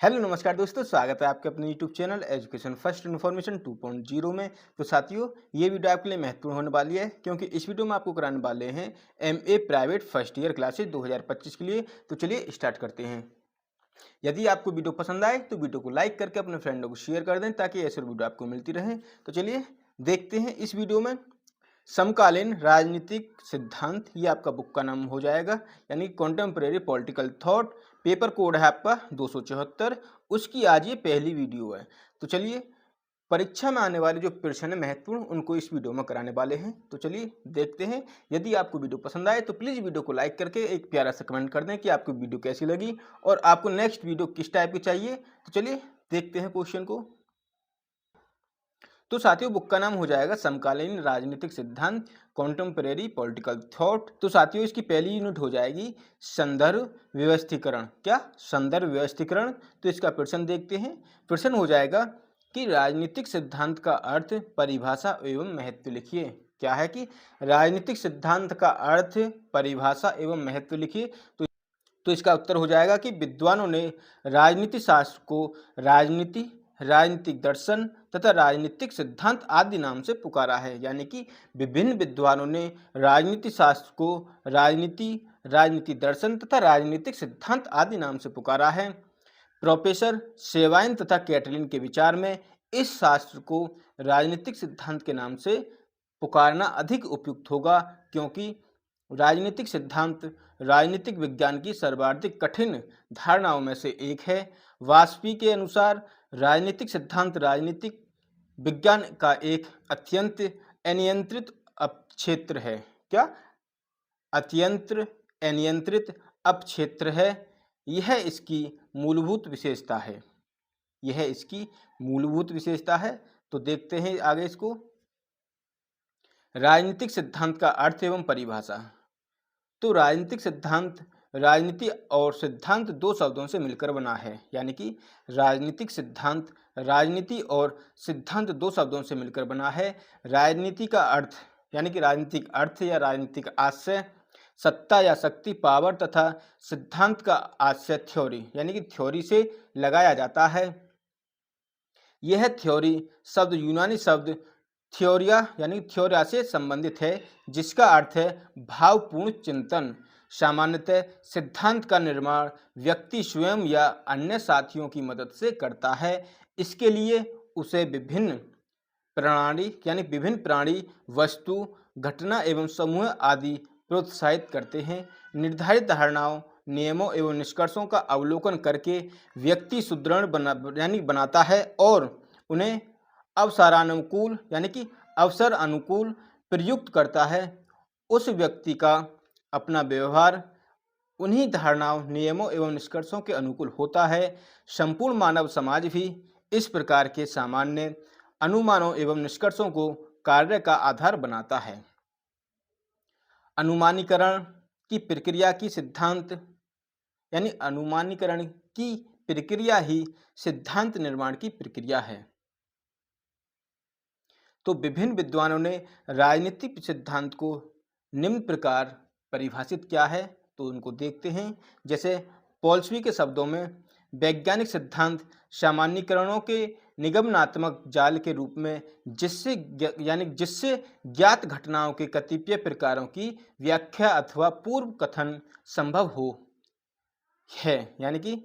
Hello नमस्कार दोस्तों, स्वागत है आपके अपने YouTube channel education first information 2.0 में। तो साथियों, ये वीडियो आपके लिए महत्वपूर्ण होने वाली है क्योंकि इस वीडियो में आपको कराने वाले हैं MA private first year classes 2025 के लिए। तो चलिए स्टार्ट करते हैं। यदि आपको वीडियो पसंद आए तो वीडियो को लाइक करके अपने फ्रेंडों को शेयर कर दें ताकि ऐसे वीडियो आपको मिलती रहे। तो चलिए देखते हैं इस वीडियो में समकालीन राजनीतिक सिद्धांत। ये आपका बुक का नाम हो जाएगा, यानी contemporary political thought. Paper code है आपका 274। उसकी आज ये पहली वीडियो है। तो चलिए परीक्षा में आने वाले जो प्रश्न है महत्वपूर्ण, उनको इस वीडियो में कराने वाले हैं। तो चलिए देखते हैं। यदि आपको वीडियो पसंद आए तो प्लीज़ वीडियो को लाइक करके एक प्यारा सा कमेंट कर दें कि आपको वीडियो कैसी लगी और आपको नेक्स्ट वीडियो किस टाइप की चाहिए। तो चलिए देखते हैं क्वेश्चन को। तो साथियों, बुक का नाम हो जाएगा समकालीन राजनीतिक सिद्धांत, कॉन्टेम्परेरी पॉलिटिकल थॉट। तो साथियों, इसकी पहली यूनिट हो जाएगी संदर्भ व्यवस्थीकरण। क्या? संदर्भ व्यवस्थीकरण। तो इसका प्रश्न देखते हैं। प्रश्न हो जाएगा कि राजनीतिक सिद्धांत का अर्थ, परिभाषा एवं महत्व लिखिए। क्या है कि राजनीतिक सिद्धांत का अर्थ, परिभाषा एवं महत्व लिखिए। तो इसका उत्तर हो जाएगा कि विद्वानों ने राजनीति शास्त्र को राजनीति, राजनीतिक दर्शन तथा राजनीतिक सिद्धांत आदि नाम से पुकारा है। यानी कि विभिन्न विद्वानों ने राजनीति शास्त्र को राजनीति, राजनीति दर्शन तथा राजनीतिक सिद्धांत आदि नाम से पुकारा है। प्रोफेसर सेवाइन तथा कैटलिन के विचार में इस शास्त्र को राजनीतिक सिद्धांत के नाम से पुकारना अधिक उपयुक्त होगा, क्योंकि राजनीतिक सिद्धांत राजनीतिक विज्ञान की सर्वाधिक कठिन धारणाओं में से एक है। वाजपेयी के अनुसार राजनीतिक सिद्धांत राजनीतिक विज्ञान का एक अत्यंत अनियंत्रित अपक्षेत्र है। क्या? अत्यंत अनियंत्रित अपक्षेत्र है। यह इसकी मूलभूत विशेषता है। यह इसकी मूलभूत विशेषता है। तो देखते हैं आगे इसको। राजनीतिक सिद्धांत का अर्थ एवं परिभाषा। तो राजनीतिक सिद्धांत, राजनीति और सिद्धांत दो शब्दों से मिलकर बना है। यानी कि राजनीतिक सिद्धांत राजनीति और सिद्धांत दो शब्दों से मिलकर बना है। राजनीति का अर्थ यानी कि राजनीतिक अर्थ या राजनीतिक आशय सत्ता या शक्ति, पावर, तथा सिद्धांत का आशय थ्योरी यानी कि थ्योरी से लगाया जाता है। यह थ्योरी शब्द यूनानी शब्द थ्योरिया यानी थ्योरिया से संबंधित है, जिसका अर्थ है भावपूर्ण चिंतन। सामान्यतः सिद्धांत का निर्माण व्यक्ति स्वयं या अन्य साथियों की मदद से करता है। इसके लिए उसे विभिन्न प्राणी, वस्तु, घटना एवं समूह आदि प्रोत्साहित करते हैं। निर्धारित धारणाओं, नियमों एवं निष्कर्षों का अवलोकन करके व्यक्ति सुदृढ़ बनाता है और उन्हें अवसरानुकूल यानी कि अवसर अनुकूल प्रयुक्त करता है। उस व्यक्ति का अपना व्यवहार उन्हीं धारणाओं, नियमों एवं निष्कर्षों के अनुकूल होता है। संपूर्ण मानव समाज भी इस प्रकार के सामान्य अनुमानों एवं निष्कर्षों को कार्य का आधार बनाता है। अनुमानीकरण की प्रक्रिया की सिद्धांत यानी अनुमानीकरण की प्रक्रिया ही सिद्धांत निर्माण की प्रक्रिया है। तो विभिन्न विद्वानों ने राजनीतिक सिद्धांत को निम्न प्रकार परिभाषित किया है। तो उनको देखते हैं। जैसे पॉल्सबी के शब्दों में वैज्ञानिक सिद्धांत सामान्यीकरणों के निगमनात्मक जाल के रूप में जिससे ज्ञात घटनाओं के कतिपय प्रकारों की व्याख्या अथवा पूर्व कथन संभव हो है। यानी कि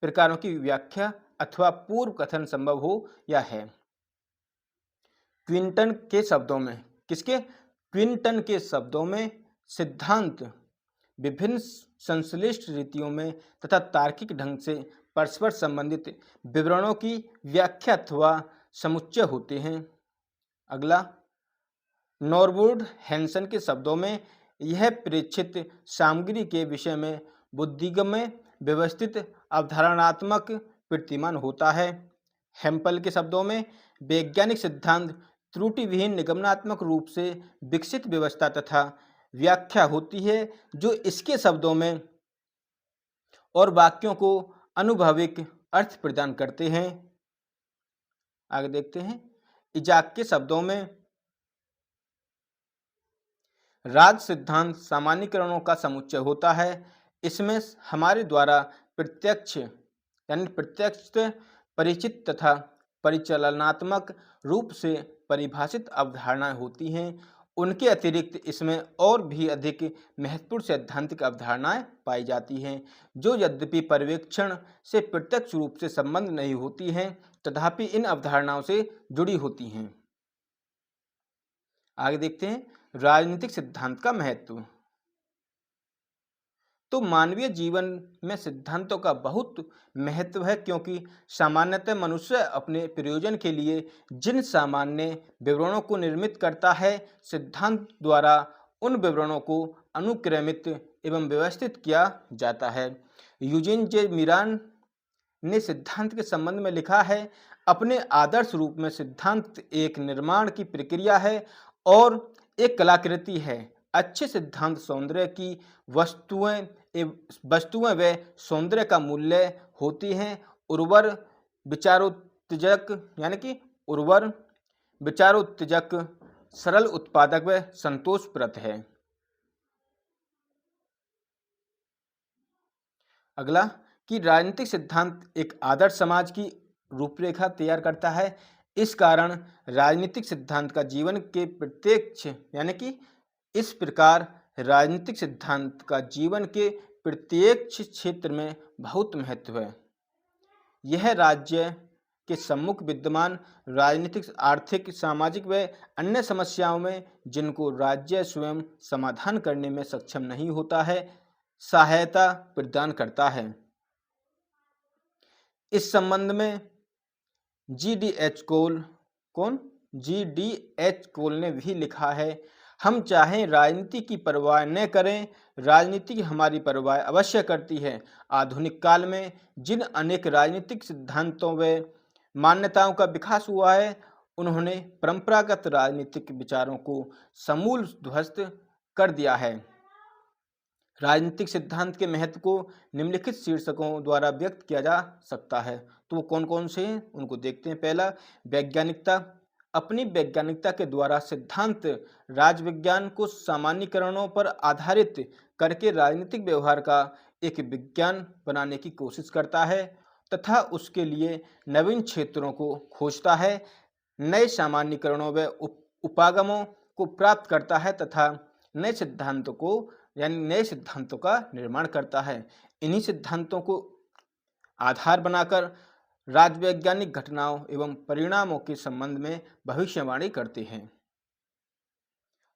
प्रकारों की व्याख्या अथवा पूर्व कथन संभव हो या है। क्विंटन के शब्दों में क्विंटन के शब्दों में सिद्धांत विभिन्न संश्लिष्ट रीतियों में तथा तार्किक ढंग से परस्पर संबंधित विवरणों की व्याख्या अथवा समुच्चय होते हैं। अगला, नॉरवुड हैंसन के शब्दों में यह प्रेक्षित सामग्री के विषय में बुद्धिगम्य, व्यवस्थित, अवधारणात्मक प्रतिमान होता है। हेम्पल के शब्दों में वैज्ञानिक सिद्धांत त्रुटि विहीन निगमनात्मक रूप से विकसित व्यवस्था तथा व्याख्या होती है, जो इसके शब्दों में और वाक्यों को अनुभविक अर्थ प्रदान करते हैं। आगे देखते हैं। इजाक के शब्दों में राज सिद्धांत सामान्यीकरणों का समुच्चय होता है। इसमें हमारे द्वारा प्रत्यक्ष यानी प्रत्यक्ष, परिचित तथा परिचालनात्मक रूप से परिभाषित अवधारणाएं होती हैं। उनके अतिरिक्त इसमें और भी अधिक महत्वपूर्ण सैद्धांतिक अवधारणाएं पाई जाती हैं, जो यद्यपि पर्यवेक्षण से प्रत्यक्ष रूप से संबंध नहीं होती हैं, तथापि इन अवधारणाओं से जुड़ी होती हैं। आगे देखते हैं राजनीतिक सिद्धांत का महत्व। तो मानवीय जीवन में सिद्धांतों का बहुत महत्व है, क्योंकि सामान्यतः मनुष्य अपने प्रयोजन के लिए जिन सामान्य विवरणों को निर्मित करता है, सिद्धांत द्वारा उन विवरणों को अनुक्रमित एवं व्यवस्थित किया जाता है। यूजीन जे मिरान ने सिद्धांत के संबंध में लिखा है, अपने आदर्श रूप में सिद्धांत एक निर्माण की प्रक्रिया है और एक कलाकृति है। अच्छे सिद्धांत सौंदर्य की वस्तुएं व सौंदर्य का मूल्य होती हैं। उर्वर विचारोत्तेजक, सरल, उत्पादक व संतोषप्रद है। अगला कि राजनीतिक सिद्धांत एक आदर्श समाज की रूपरेखा तैयार करता है। इस कारण राजनीतिक सिद्धांत का जीवन के प्रत्येक क्षेत्र में बहुत महत्व है। यह राज्य के सम्मुख विद्यमान राजनीतिक, आर्थिक, सामाजिक व अन्य समस्याओं में जिनको राज्य स्वयं समाधान करने में सक्षम नहीं होता है, सहायता प्रदान करता है। इस संबंध में जी.डी.एच. कोल ने भी लिखा है, हम चाहे राजनीति की परवाह न करें, राजनीति हमारी परवाह अवश्य करती है। आधुनिक काल में जिन अनेक राजनीतिक सिद्धांतों व मान्यताओं का विकास हुआ है, उन्होंने परंपरागत राजनीतिक विचारों को समूल ध्वस्त कर दिया है। राजनीतिक सिद्धांत के महत्व को निम्नलिखित शीर्षकों द्वारा व्यक्त किया जा सकता है। तो वो कौन कौन से हैं, उनको देखते हैं। पहला, वैज्ञानिकता। अपनी वैज्ञानिकता के द्वारा सिद्धांत राजविज्ञान को सामान्यीकरणों पर आधारित करके राजनीतिक व्यवहार का एक विज्ञान बनाने की कोशिश करता है तथा उसके लिए नवीन क्षेत्रों को खोजता है, नए सामान्यीकरणों व उपागमों को प्राप्त करता है तथा नए सिद्धांतों का निर्माण करता है। इन्हीं सिद्धांतों को आधार बनाकर राजवैज्ञानिक घटनाओं एवं परिणामों के संबंध में भविष्यवाणी करते हैं।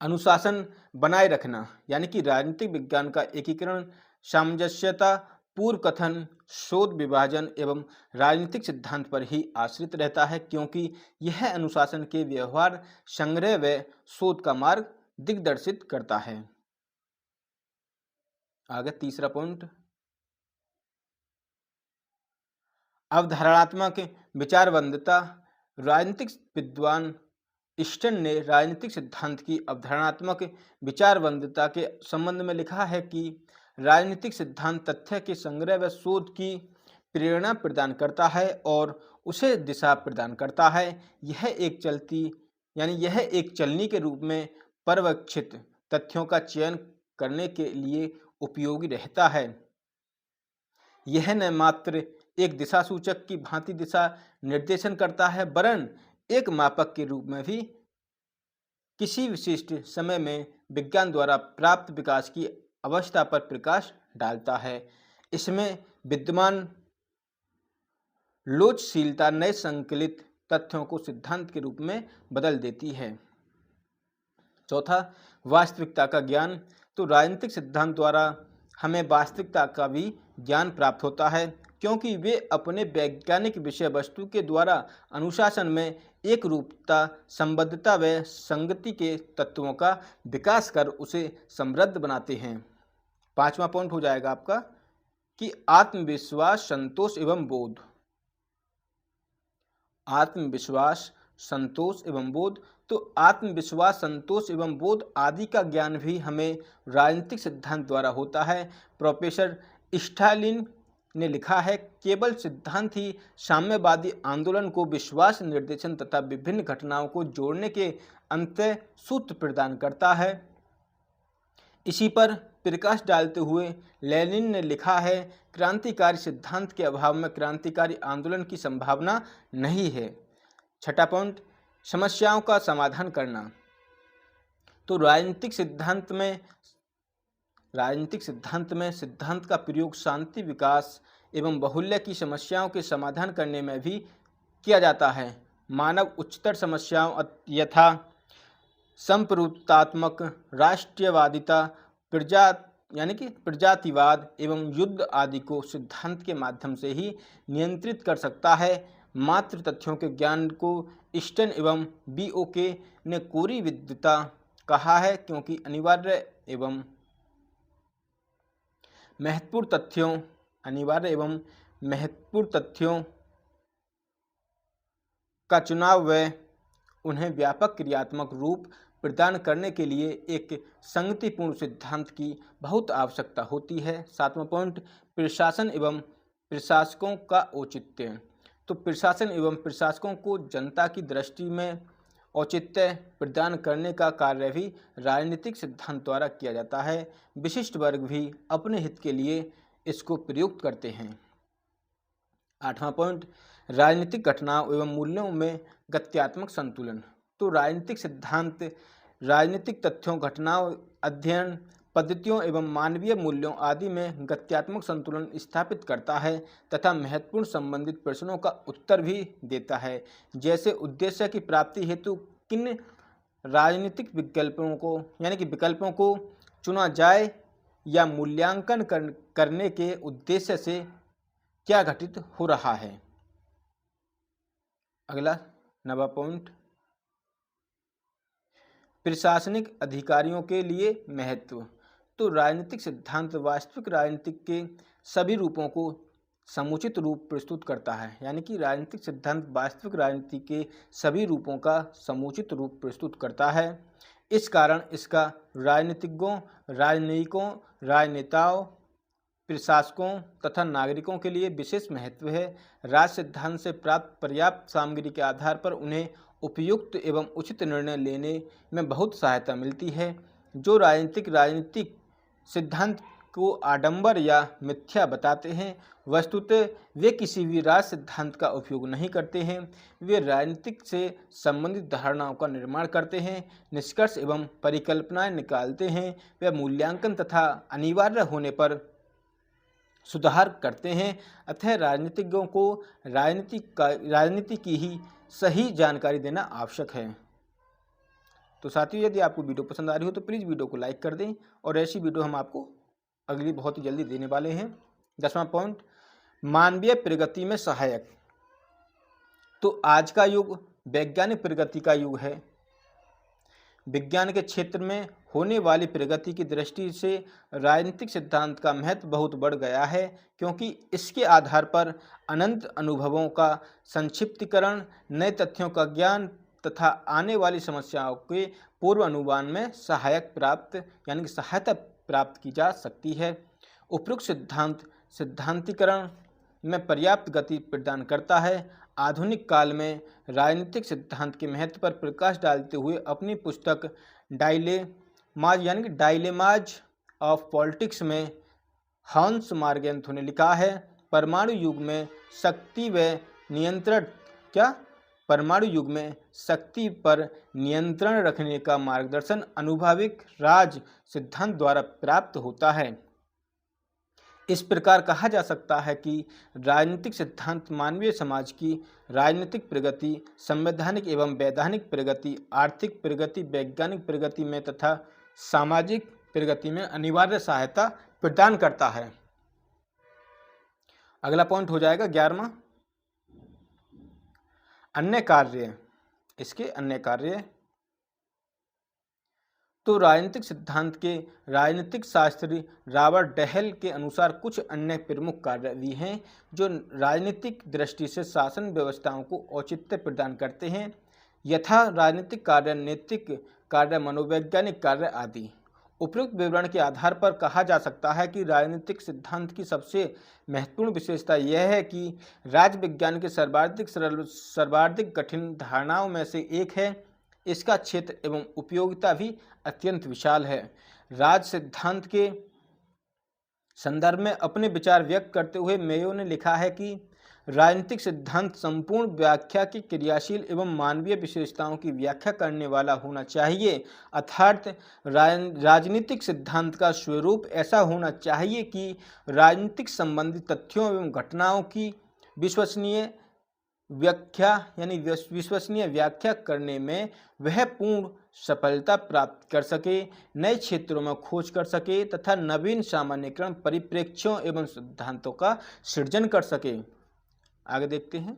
अनुशासन बनाए रखना, यानी कि राजनीतिक विज्ञान का एकीकरण सामंजस्यता, पूर्व कथन, शोध, विभाजन एवं राजनीतिक सिद्धांत पर ही आश्रित रहता है, क्योंकि यह अनुशासन के व्यवहार, संग्रह व शोध का मार्ग दिग्दर्शित करता है। आगे तीसरा पॉइंट, अवधारणात्मक विचारवंतता। राजनीतिक विद्वान ईस्टन ने राजनीतिक सिद्धांत की अवधारणात्मक विचारवंतता के संबंध में लिखा है कि राजनीतिक सिद्धांत तथ्य के संग्रह व शोध की प्रेरणा प्रदान करता है और उसे दिशा प्रदान करता है। यह एक चलनी के रूप में पर्यवेक्षित तथ्यों का चयन करने के लिए उपयोगी रहता है। यह न मात्र एक दिशा सूचक की भांति दिशा निर्देशन करता है, वरन एक मापक के रूप में भी किसी विशिष्ट समय में विज्ञान द्वारा प्राप्त विकास की अवस्था पर प्रकाश डालता है। इसमें विद्यमान लोचशीलता नए संकलित तथ्यों को सिद्धांत के रूप में बदल देती है। चौथा, वास्तविकता का ज्ञान। तो राजनीतिक सिद्धांत द्वारा हमें वास्तविकता का भी ज्ञान प्राप्त होता है, क्योंकि वे अपने वैज्ञानिक विषय वस्तु के द्वारा अनुशासन में एक रूपता, संबद्धता व संगति के तत्वों का विकास कर उसे समृद्ध बनाते हैं। पांचवा पॉइंट हो जाएगा आपका कि आत्मविश्वास, संतोष एवं बोध। आत्मविश्वास, संतोष एवं बोध। तो आत्मविश्वास, संतोष एवं बोध आदि का ज्ञान भी हमें राजनीतिक सिद्धांत द्वारा होता है। प्रोफेसर स्टालिन ने लिखा है, केवल सिद्धांत ही साम्यवादी आंदोलन को विश्वास, निर्देशन तथा विभिन्न घटनाओं को जोड़ने के अंतः सूत्र प्रदान करता है। इसी पर प्रकाश डालते हुए लेनिन ने लिखा है, क्रांतिकारी सिद्धांत के अभाव में क्रांतिकारी आंदोलन की संभावना नहीं है। छठा पॉइंट, समस्याओं का समाधान करना। तो राजनीतिक सिद्धांत में सिद्धांत का प्रयोग शांति, विकास एवं बहुल्य की समस्याओं के समाधान करने में भी किया जाता है। मानव उच्चतर समस्याओं यथा संप्रभुतात्मक राष्ट्रीयवादिता, प्रजातिवाद एवं युद्ध आदि को सिद्धांत के माध्यम से ही नियंत्रित कर सकता है। मात्र तथ्यों के ज्ञान को ईस्टन एवं बीओके ने कोरी विद्वता कहा है, क्योंकि अनिवार्य एवं महत्वपूर्ण तथ्यों का चुनाव व उन्हें व्यापक क्रियात्मक रूप प्रदान करने के लिए एक संगतिपूर्ण सिद्धांत की बहुत आवश्यकता होती है। सातवां पॉइंट, प्रशासन एवं प्रशासकों का औचित्य। तो प्रशासन एवं प्रशासकों को जनता की दृष्टि में औचित्य प्रदान करने का कार्य भी राजनीतिक सिद्धांत द्वारा किया जाता है। विशिष्ट वर्ग भी अपने हित के लिए इसको प्रयुक्त करते हैं। आठवां पॉइंट, राजनीतिक घटनाओं एवं मूल्यों में गत्यात्मक संतुलन। तो राजनीतिक सिद्धांत राजनीतिक तथ्यों, घटनाओं, अध्ययन पद्धतियों एवं मानवीय मूल्यों आदि में गत्यात्मक संतुलन स्थापित करता है तथा महत्वपूर्ण संबंधित प्रश्नों का उत्तर भी देता है, जैसे उद्देश्य की प्राप्ति हेतु किन राजनीतिक विकल्पों को चुना जाए या मूल्यांकन करने के उद्देश्य से क्या घटित हो रहा है। अगला 9वां पॉइंट, प्रशासनिक अधिकारियों के लिए महत्व। तो राजनीतिक सिद्धांत वास्तविक राजनीति के सभी रूपों को समुचित रूप प्रस्तुत करता है, यानी कि राजनीतिक सिद्धांत वास्तविक राजनीति के सभी रूपों का समुचित रूप प्रस्तुत करता है। इस कारण इसका राजनीतिज्ञों, राजनयिकों, राजनेताओं, प्रशासकों तथा नागरिकों के लिए विशेष महत्व है। राज सिद्धांत से प्राप्त पर्याप्त सामग्री के आधार पर उन्हें उपयुक्त एवं उचित निर्णय लेने में बहुत सहायता मिलती है। जो राजनीतिक सिद्धांत को आडंबर या मिथ्या बताते हैं, वस्तुतः वे किसी भी राज सिद्धांत का उपयोग नहीं करते हैं। वे राजनीतिक से संबंधित धारणाओं का निर्माण करते हैं, निष्कर्ष एवं परिकल्पनाएं निकालते हैं, वे मूल्यांकन तथा अनिवार्य होने पर सुधार करते हैं। अतः राजनीतिज्ञों को राजनीति की ही सही जानकारी देना आवश्यक है। तो साथियों, यदि आपको वीडियो पसंद आ रही हो तो प्लीज़ वीडियो को लाइक कर दें, और ऐसी वीडियो हम आपको अगली बहुत ही जल्दी देने वाले हैं। 10वां पॉइंट, मानवीय प्रगति में सहायक। तो आज का युग वैज्ञानिक प्रगति का युग है। विज्ञान के क्षेत्र में होने वाली प्रगति की दृष्टि से राजनीतिक सिद्धांत का महत्व बहुत बढ़ गया है, क्योंकि इसके आधार पर अनंत अनुभवों का संक्षिप्तीकरण, नए तथ्यों का ज्ञान तथा आने वाली समस्याओं के पूर्व अनुमान में सहायता प्राप्त की जा सकती है। उपरोक्त सिद्धांत सिद्धांतीकरण में पर्याप्त गति प्रदान करता है। आधुनिक काल में राजनीतिक सिद्धांत के महत्व पर प्रकाश डालते हुए अपनी पुस्तक डायलेमाज ऑफ पॉलिटिक्स में हॉन्स मार्गेंथो ने लिखा है, परमाणु युग में शक्ति पर नियंत्रण रखने का मार्गदर्शन अनुभाविक राज सिद्धांत द्वारा प्राप्त होता है। इस प्रकार कहा जा सकता है कि राजनीतिक सिद्धांत मानवीय समाज की राजनीतिक प्रगति, संवैधानिक एवं वैधानिक प्रगति, आर्थिक प्रगति, वैज्ञानिक प्रगति में तथा सामाजिक प्रगति में अनिवार्य सहायता प्रदान करता है। अगला पॉइंट हो जाएगा 11वां, अन्य कार्य। इसके अन्य कार्य। तो राजनीतिक सिद्धांत के राजनीतिक शास्त्री रॉबर्ट डहेल के अनुसार कुछ अन्य प्रमुख कार्य भी हैं जो राजनीतिक दृष्टि से शासन व्यवस्थाओं को औचित्य प्रदान करते हैं, यथा राजनीतिक कार्य, नैतिक कार्य, मनोवैज्ञानिक कार्य आदि। उपरोक्त विवरण के आधार पर कहा जा सकता है कि राजनीतिक सिद्धांत की सबसे महत्वपूर्ण विशेषता यह है कि राज विज्ञान के सर्वाधिक कठिन धारणाओं में से एक है। इसका क्षेत्र एवं उपयोगिता भी अत्यंत विशाल है। राज सिद्धांत के संदर्भ में अपने विचार व्यक्त करते हुए मेयो ने लिखा है कि राजनीतिक सिद्धांत संपूर्ण व्याख्या की क्रियाशील एवं मानवीय विशेषताओं की व्याख्या करने वाला होना चाहिए। अर्थात राजनीतिक सिद्धांत का स्वरूप ऐसा होना चाहिए कि राजनीतिक संबंधित तथ्यों एवं घटनाओं की विश्वसनीय व्याख्या यानी विश्वसनीय व्याख्या करने में वह पूर्ण सफलता प्राप्त कर सके, नए क्षेत्रों में खोज कर सके तथा नवीन सामान्यीकरण परिप्रेक्ष्यों एवं सिद्धांतों का सृजन कर सके। आगे देखते हैं।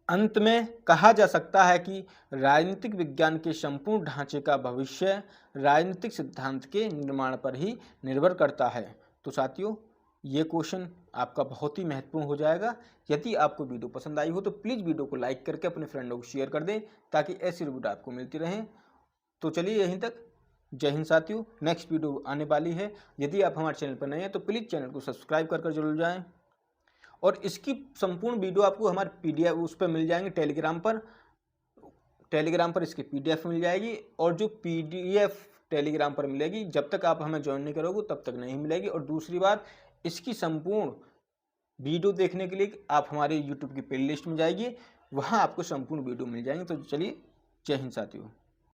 अंत में कहा जा सकता है कि राजनीतिक विज्ञान के संपूर्ण ढांचे का भविष्य राजनीतिक सिद्धांत के निर्माण पर ही निर्भर करता है। तो साथियों, ये क्वेश्चन आपका बहुत ही महत्वपूर्ण हो जाएगा। यदि आपको वीडियो पसंद आई हो तो प्लीज़ वीडियो को लाइक करके अपने फ्रेंडों को शेयर कर दें ताकि ऐसी वीडियो आपको मिलती रहें। तो चलिए यहीं तक। जय हिंद साथियों, नेक्स्ट वीडियो आने वाली है। यदि आप हमारे चैनल पर नए हैं तो प्लीज़ चैनल को सब्सक्राइब कर जरूर जाएं। और इसकी संपूर्ण वीडियो आपको हमारे PDF उस पर मिल जाएंगे, टेलीग्राम पर इसकी PDF मिल जाएगी। और जो PDF टेलीग्राम पर मिलेगी, जब तक आप हमें ज्वाइन नहीं करोगे तब तक नहीं मिलेगी। और दूसरी बात, इसकी संपूर्ण वीडियो देखने के लिए आप हमारे YouTube की प्लेलिस्ट में जाइए, वहाँ आपको संपूर्ण वीडियो मिल जाएंगे। तो चलिए, जय हिंद साथियों।